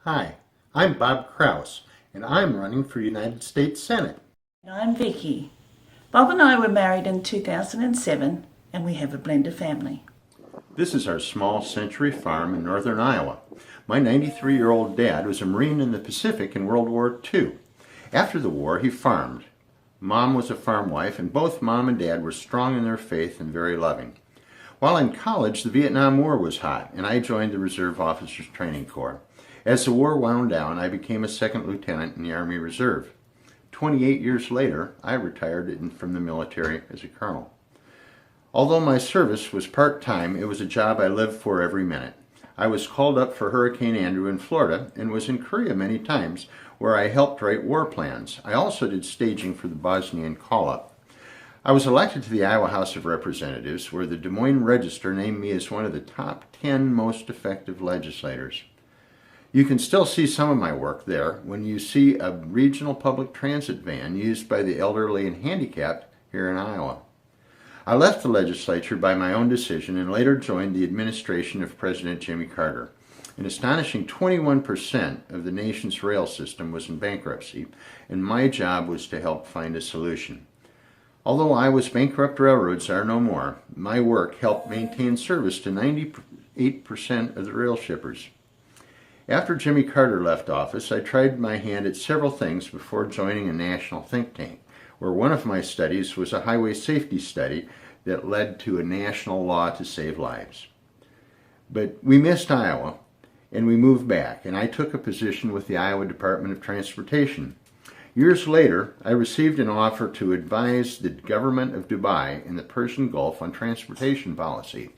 Hi, I'm Bob Krause, and I'm running for United States Senate. I'm Vicky. Bob and I were married in 2007 and we have a blended family. This is our small century farm in northern Iowa. My 93-year-old dad was a Marine in the Pacific in World War II. After the war, he farmed. Mom was a farm wife, and both Mom and Dad were strong in their faith and very loving. While in college, the Vietnam War was hot, and I joined the Reserve Officers Training Corps. As the war wound down, I became a second lieutenant in the Army Reserve. 28 years later, I retired from the military as a colonel. Although my service was part-time, it was a job I lived for every minute. I was called up for Hurricane Andrew in Florida and was in Korea many times, where I helped write war plans. I also did staging for the Bosnian call-up. I was elected to the Iowa House of Representatives, where the Des Moines Register named me as one of the top 10 most effective legislators. You can still see some of my work there when you see a regional public transit van used by the elderly and handicapped here in Iowa. I left the legislature by my own decision and later joined the administration of President Jimmy Carter. An astonishing 21% of the nation's rail system was in bankruptcy, and my job was to help find a solution. Although Iowa's bankrupt railroads are no more, my work helped maintain service to 98% of the rail shippers. After Jimmy Carter left office, I tried my hand at several things before joining a national think tank, where one of my studies was a highway safety study that led to a national law to save lives. But we missed Iowa, and we moved back, and I took a position with the Iowa Department of Transportation. Years later, I received an offer to advise the government of Dubai in the Persian Gulf on transportation policy.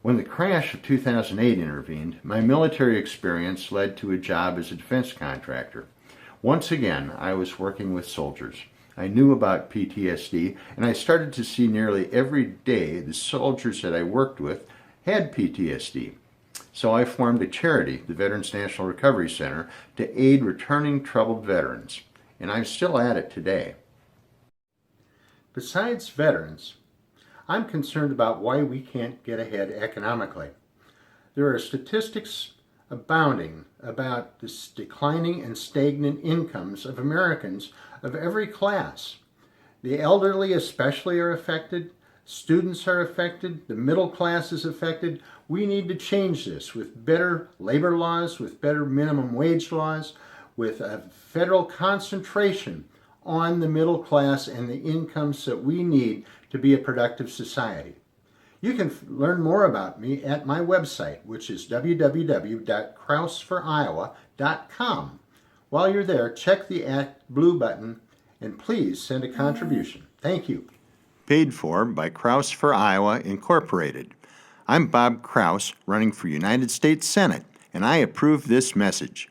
When the crash of 2008 intervened, my military experience led to a job as a defense contractor. Once again, I was working with soldiers. I knew about PTSD, and I started to see nearly every day the soldiers that I worked with had PTSD. So I formed a charity, the Veterans National Recovery Center, to aid returning troubled veterans, and I'm still at it today. Besides veterans, I'm concerned about why we can't get ahead economically. There are statistics abounding about the declining and stagnant incomes of Americans of every class. The elderly especially are affected, students are affected, the middle class is affected. We need to change this with better labor laws, with better minimum wage laws, with a federal concentration on the middle class and the incomes that we need to be a productive society. You can learn more about me at my website, which is www.krausforiowa.com. While you're there, check the Act Blue button and please send a contribution. Thank you. Paid for by Krause for Iowa, Incorporated. I'm Bob Krause, running for United States Senate, and I approve this message.